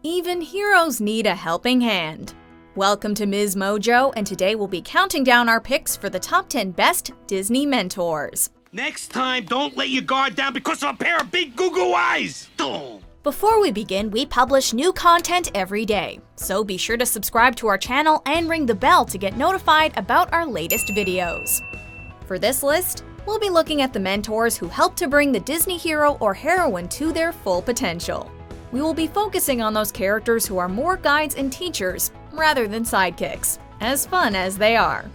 Even heroes need a helping hand. Welcome to MsMojo, and today we'll be counting down our picks for the top 10 best Disney mentors. Next time, don't let your guard down because of a pair of big goo-goo eyes! Before we begin, we publish new content every day, so be sure to subscribe to our channel and ring the bell to get notified about our latest videos. For this list, we'll be looking at the mentors who help to bring the Disney hero or heroine to their full potential. We will be focusing on those characters who are more guides and teachers rather than sidekicks, as fun as they are.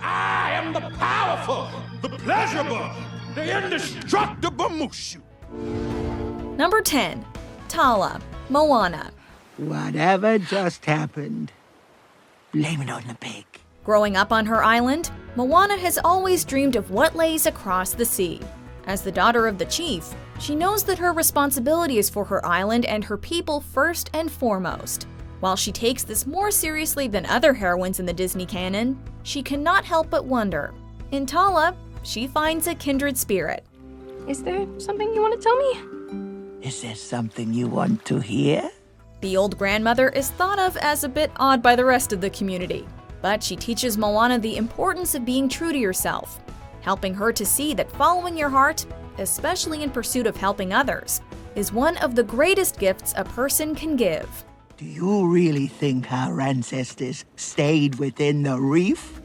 I am the powerful, the pleasurable, the indestructible Mushu. Number 10. Tala Moana. Whatever just happened, blame it on the pig. Growing up on her island, Moana has always dreamed of what lays across the sea. As the daughter of the chief, she knows that her responsibility is for her island and her people first and foremost. While she takes this more seriously than other heroines in the Disney canon, she cannot help but wonder. In Tala, she finds a kindred spirit. Is there something you want to tell me? Is there something you want to hear? The old grandmother is thought of as a bit odd by the rest of the community, but she teaches Moana the importance of being true to yourself, helping her to see that following your heart, especially in pursuit of helping others, is one of the greatest gifts a person can give. Do you really think our ancestors stayed within the reef?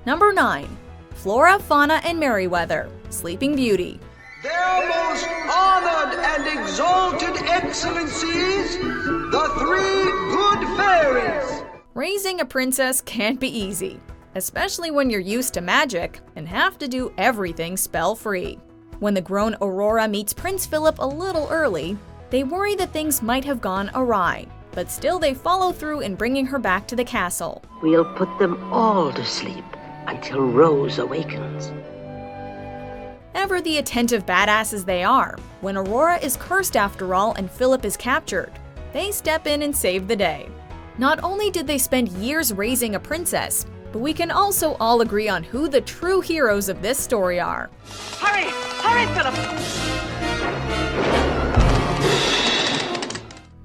Number 9. Flora, Fauna, and Merryweather, Sleeping Beauty. Their most honored and exalted excellencies, the three good fairies. Raising a princess can't be easy, especially when you're used to magic and have to do everything spell-free. When the grown Aurora meets Prince Philip a little early, they worry that things might have gone awry, but still they follow through in bringing her back to the castle. We'll put them all to sleep until Rose awakens. Ever the attentive badasses they are, when Aurora is cursed after all and Philip is captured, they step in and save the day. Not only did they spend years raising a princess, but we can also all agree on who the true heroes of this story are. Hurry! Hurry, Philip!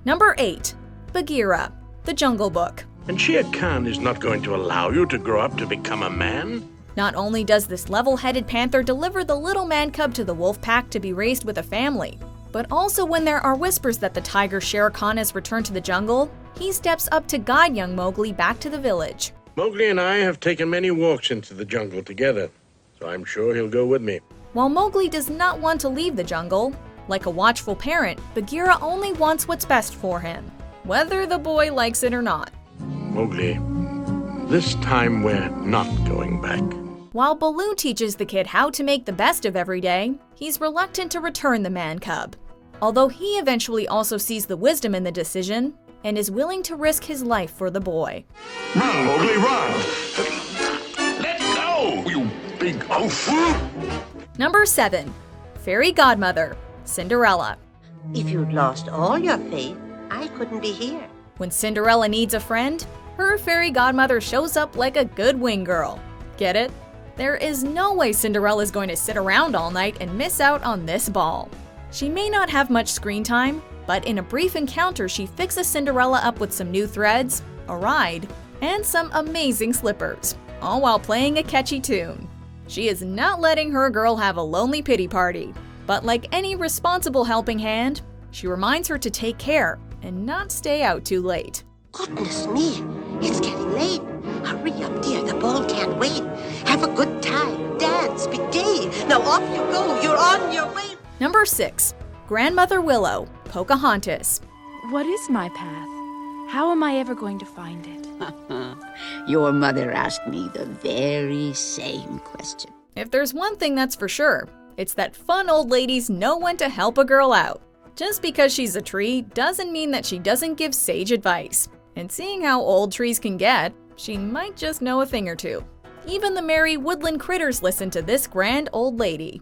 Number 8. Bagheera, The Jungle Book. And Shere Khan is not going to allow you to grow up to become a man? Not only does this level-headed panther deliver the little man cub to the wolf pack to be raised with a family, but also when there are whispers that the tiger Shere Khan has returned to the jungle, he steps up to guide young Mowgli back to the village. Mowgli and I have taken many walks into the jungle together, so I'm sure he'll go with me. While Mowgli does not want to leave the jungle, like a watchful parent, Bagheera only wants what's best for him, whether the boy likes it or not. Mowgli, this time we're not going back. While Baloo teaches the kid how to make the best of every day, he's reluctant to return the man cub. Although he eventually also sees the wisdom in the decision and is willing to risk his life for the boy. Run, Mowgli, run! Let go, you big oaf! Number 7. Fairy Godmother, Cinderella. If you'd lost all your faith, I couldn't be here. When Cinderella needs a friend, her fairy godmother shows up like a good wing girl. Get it? There is no way Cinderella's going to sit around all night and miss out on this ball. She may not have much screen time, but in a brief encounter she fixes Cinderella up with some new threads, a ride, and some amazing slippers, all while playing a catchy tune. She is not letting her girl have a lonely pity party, but like any responsible helping hand, she reminds her to take care and not stay out too late. Goodness me, it's getting late. Hurry up, dear, the ball can't wait. Have a good time, dance, be gay. Now off you go, you're on your way. Number 6. Grandmother Willow, Pocahontas. What is my path? How am I ever going to find it? Your mother asked me the very same question. If there's one thing that's for sure, it's that fun old ladies know when to help a girl out. Just because she's a tree doesn't mean that she doesn't give sage advice. And seeing how old trees can get, she might just know a thing or two. Even the merry woodland critters listen to this grand old lady.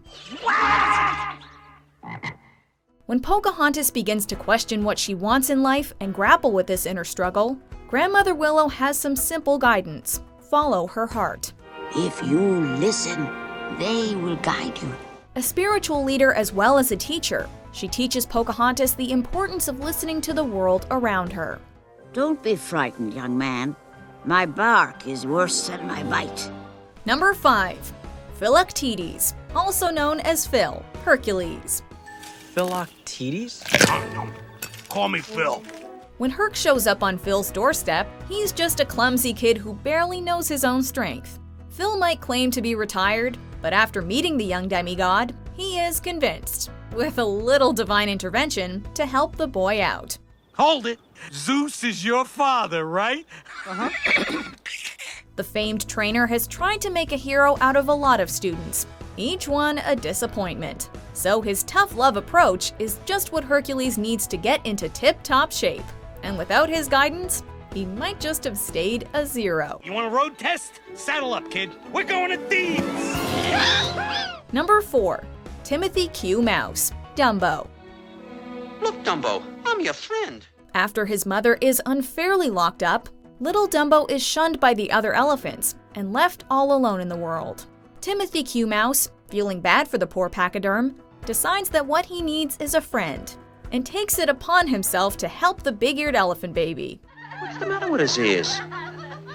When Pocahontas begins to question what she wants in life and grapple with this inner struggle, Grandmother Willow has some simple guidance. Follow her heart. If you listen, they will guide you. A spiritual leader as well as a teacher, She teaches Pocahontas the importance of listening to the world around her. Don't be frightened, young man. My bark is worse than my bite. Number 5. Philoctetes, also known as Phil, Hercules. Philoctetes? Call me Phil. When Herc shows up on Phil's doorstep, he's just a clumsy kid who barely knows his own strength. Phil might claim to be retired, but after meeting the young demigod, he is convinced, with a little divine intervention, to help the boy out. Hold it. Zeus is your father, right? The famed trainer has tried to make a hero out of a lot of students, each one a disappointment. So his tough love approach is just what Hercules needs to get into tip-top shape. And without his guidance, he might just have stayed a 0. You want a road test? Saddle up, kid. We're going to Thebes. Number 4. Timothy Q. Mouse, Dumbo. Look, Dumbo, I'm your friend. After his mother is unfairly locked up, little Dumbo is shunned by the other elephants and left all alone in the world. Timothy Q. Mouse, feeling bad for the poor pachyderm, decides that what he needs is a friend and takes it upon himself to help the big-eared elephant baby. What's the matter with his ears?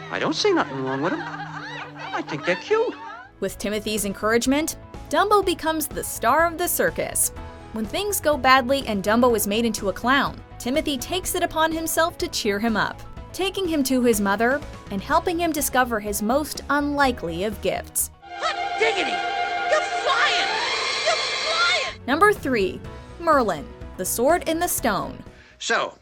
I don't see nothing wrong with them. I think they're cute. With Timothy's encouragement, Dumbo becomes the star of the circus. When things go badly and Dumbo is made into a clown, Timothy takes it upon himself to cheer him up, taking him to his mother and helping him discover his most unlikely of gifts. Hot diggity! You're flying! You're flying! Number 3. Merlin, the Sword in the Stone. So,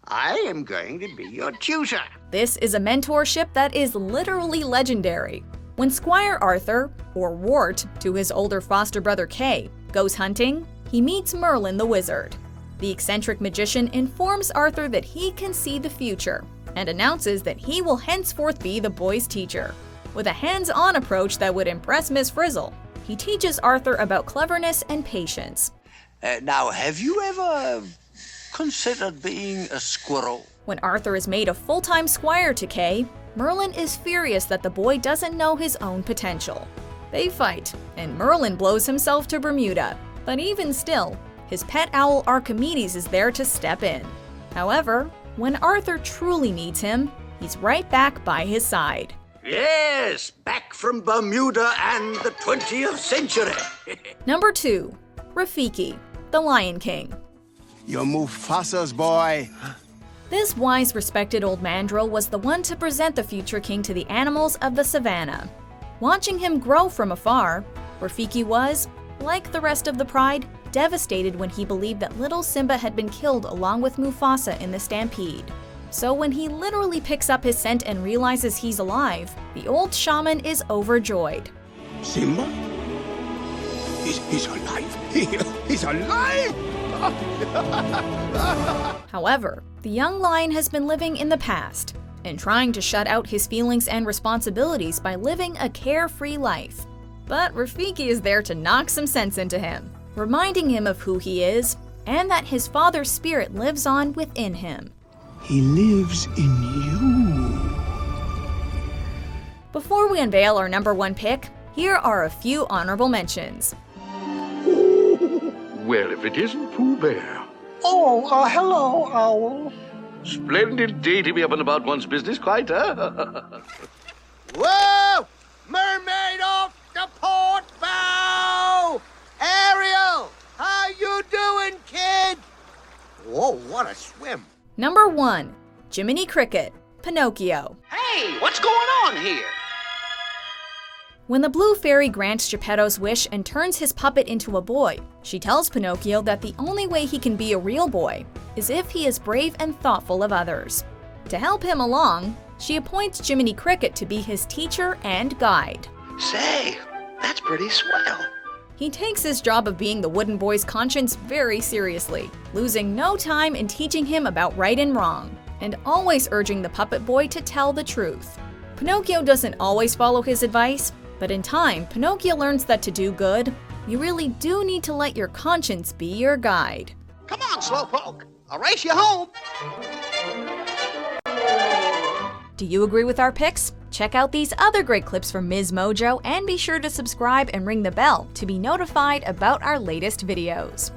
I am going to be your tutor. This is a mentorship that is literally legendary. When Squire Arthur, or Wart to his older foster brother Kay, goes hunting, he meets Merlin the wizard. The eccentric magician informs Arthur that he can see the future and announces that he will henceforth be the boy's teacher. With a hands-on approach that would impress Miss Frizzle, he teaches Arthur about cleverness and patience. Now, have you ever considered being a squirrel? When Arthur is made a full-time squire to Kay, Merlin is furious that the boy doesn't know his own potential. They fight, and Merlin blows himself to Bermuda. But even still, his pet owl Archimedes is there to step in. However, when Arthur truly needs him, he's right back by his side. Yes, back from Bermuda and the 20th century. Number 2. Rafiki, the Lion King. You're Mufasa's boy. This wise, respected old mandrill was the one to present the future king to the animals of the savannah. Watching him grow from afar, Rafiki was, like the rest of the pride, devastated when he believed that little Simba had been killed along with Mufasa in the stampede. So when he literally picks up his scent and realizes he's alive, the old shaman is overjoyed. Simba? He's alive. He's alive! However, the young lion has been living in the past and trying to shut out his feelings and responsibilities by living a carefree life. But Rafiki is there to knock some sense into him, reminding him of who he is and that his father's spirit lives on within him. He lives in you. Before we unveil our number 1 pick, here are a few honorable mentions. Well, if it isn't Pooh Bear. Oh, hello, Owl. Splendid day to be up and about one's business, quite, huh? Whoa! Mermaid off the port bow! Ariel, how you doing, kid? Whoa, what a swim. Number 1. Jiminy Cricket, Pinocchio. Hey, what's going on here? When the Blue Fairy grants Geppetto's wish and turns his puppet into a boy, she tells Pinocchio that the only way he can be a real boy is if he is brave and thoughtful of others. To help him along, she appoints Jiminy Cricket to be his teacher and guide. Say, that's pretty swell. He takes his job of being the wooden boy's conscience very seriously, losing no time in teaching him about right and wrong, and always urging the puppet boy to tell the truth. Pinocchio doesn't always follow his advice, but in time, Pinocchio learns that to do good, you really do need to let your conscience be your guide. Come on, Slowpoke. I'll race you home. Do you agree with our picks? Check out these other great clips from MsMojo and be sure to subscribe and ring the bell to be notified about our latest videos.